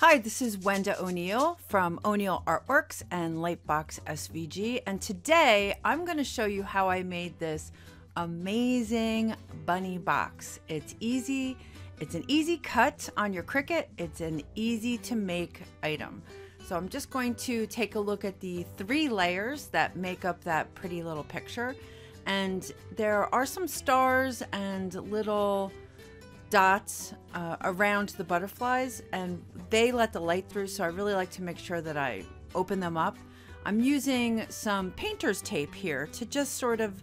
Hi, this is Wenda O'Neill from O'Neill Artworks and Lightbox SVG, and today I'm going to show you how I made this amazing bunny box. It's easy, it's an easy cut on your Cricut, it's an easy to make item. So I'm just going to take a look at the 3 layers that make up that pretty little picture, and there are some stars and little dots around the butterflies, and they let the light through, so I really like to make sure that I open them up. I'm using some painter's tape here to just sort of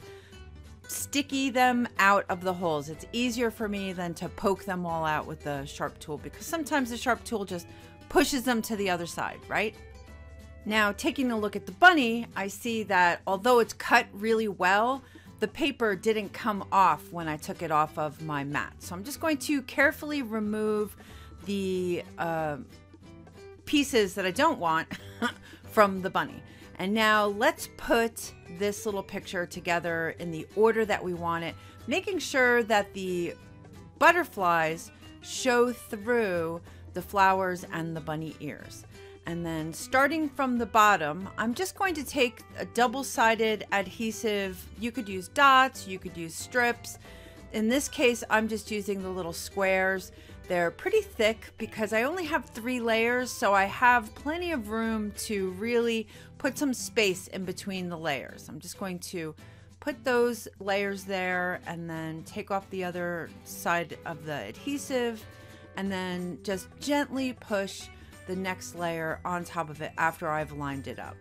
sticky them out of the holes. It's easier for me than to poke them all out with the sharp tool, because sometimes the sharp tool just pushes them to the other side, right? Now, taking a look at the bunny, I see that although it's cut really well, the paper didn't come off when I took it off of my mat. So I'm just going to carefully remove the pieces that I don't want from the bunny. And now let's put this little picture together in the order that we want it, making sure that the butterflies show through the flowers and the bunny ears. And then starting from the bottom, I'm just going to take a double-sided adhesive. You could use dots, you could use strips. In this case, I'm just using the little squares. They're pretty thick because I only have 3 layers, so I have plenty of room to really put some space in between the layers. I'm just going to put those layers there and then take off the other side of the adhesive and then just gently push the next layer on top of it after I've lined it up.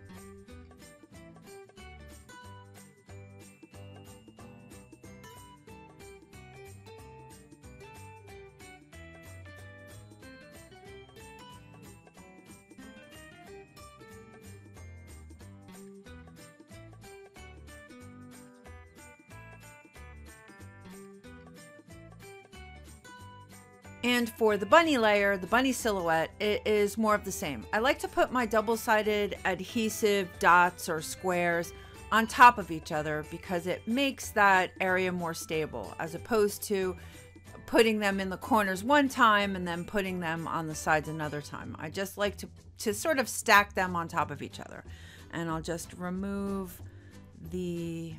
And for the bunny layer, the bunny silhouette, it is more of the same. I like to put my double-sided adhesive dots or squares on top of each other because it makes that area more stable, as opposed to putting them in the corners one time and then putting them on the sides another time. I just like to sort of stack them on top of each other. And I'll just remove the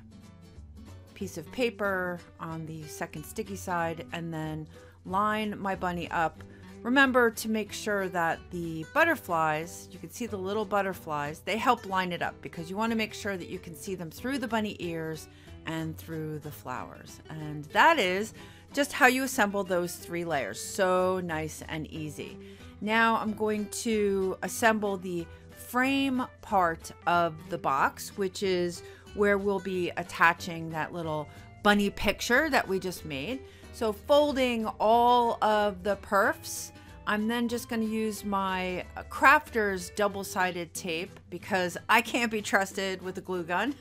piece of paper on the second sticky side and then line my bunny up. Remember to make sure that the butterflies, you can see the little butterflies, they help line it up because you want to make sure that you can see them through the bunny ears and through the flowers. And that is just how you assemble those 3 layers. So nice and easy. Now I'm going to assemble the frame part of the box, which is where we'll be attaching that little bunny picture that we just made. So folding all of the perfs, I'm then just going to use my crafter's double-sided tape because I can't be trusted with a glue gun.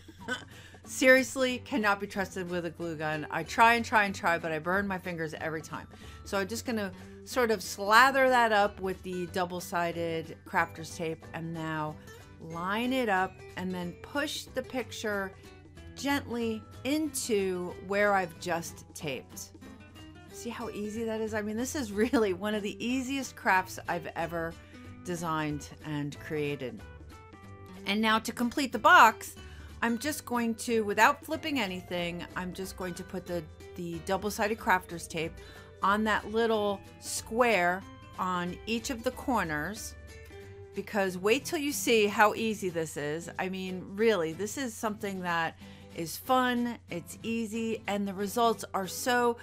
Seriously, cannot be trusted with a glue gun. I try and try, but I burn my fingers every time. So I'm just going to sort of slather that up with the double-sided crafter's tape and now line it up and then push the picture gently into where I've just taped. See how easy that is? I mean, this is really one of the easiest crafts I've ever designed and created. And now to complete the box, I'm just going to, without flipping anything, I'm just going to put the double-sided crafter's tape on that little square on each of the corners, because wait till you see how easy this is. I mean, really, this is something that is fun, it's easy, and the results are so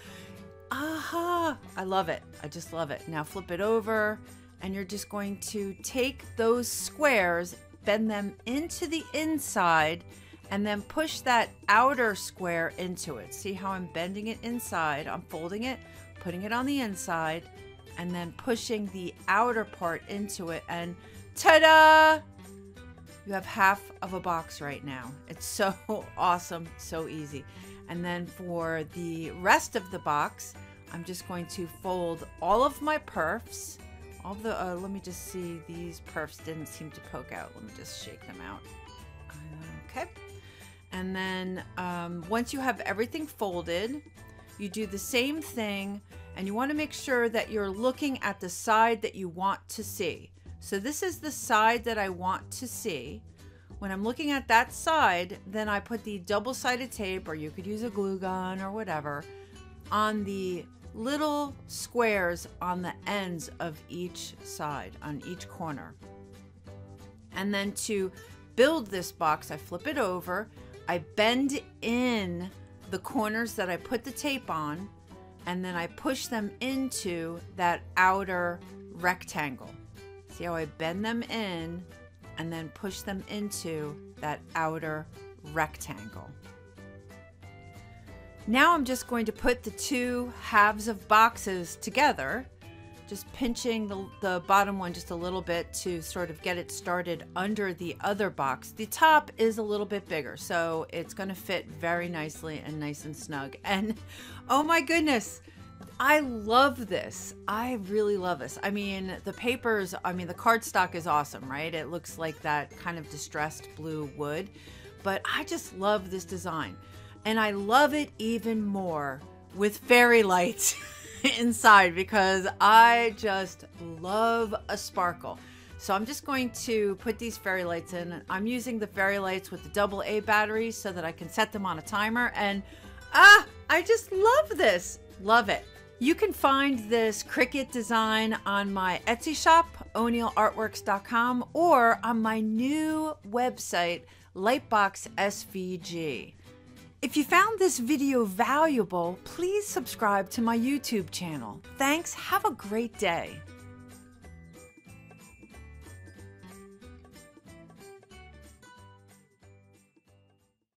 I love it. I just love it. Now flip it over and you're just going to take those squares, bend them into the inside, and then push that outer square into it. See how I'm bending it inside? I'm folding it, putting it on the inside, and then pushing the outer part into it, and ta-da! You have half of a box right now. It's so awesome, so easy. And then for the rest of the box, I'm just going to fold all of my perfs. All of the, let me just see, these perfs didn't seem to poke out. Let me just shake them out. Okay. And then once you have everything folded, you do the same thing And you want to make sure that you're looking at the side that you want to see. So this is the side that I want to see. When I'm looking at that side, then I put the double-sided tape, or you could use a glue gun or whatever, on the little squares on the ends of each side, on each corner. And then to build this box, I flip it over, I bend in the corners that I put the tape on, and then I push them into that outer rectangle. See how I bend them in and then push them into that outer rectangle. Now I'm just going to put the two halves of boxes together, just pinching the bottom one just a little bit to sort of get it started under the other box. The top is a little bit bigger, so it's going to fit very nicely and nice and snug. And oh my goodness, I love this. I really love this. I mean, the papers, I mean, the cardstock is awesome, right? It looks like that kind of distressed blue wood, but I just love this design. And I love it even more with fairy lights inside, because I just love a sparkle. So I'm just going to put these fairy lights in. I'm using the fairy lights with the AA batteries so that I can set them on a timer. And I just love this. Love it. You can find this Cricut design on my Etsy shop, o'neillartworks.com, or on my new website, Lightbox SVG. If you found this video valuable, please subscribe to my YouTube channel. Thanks. Have a great day.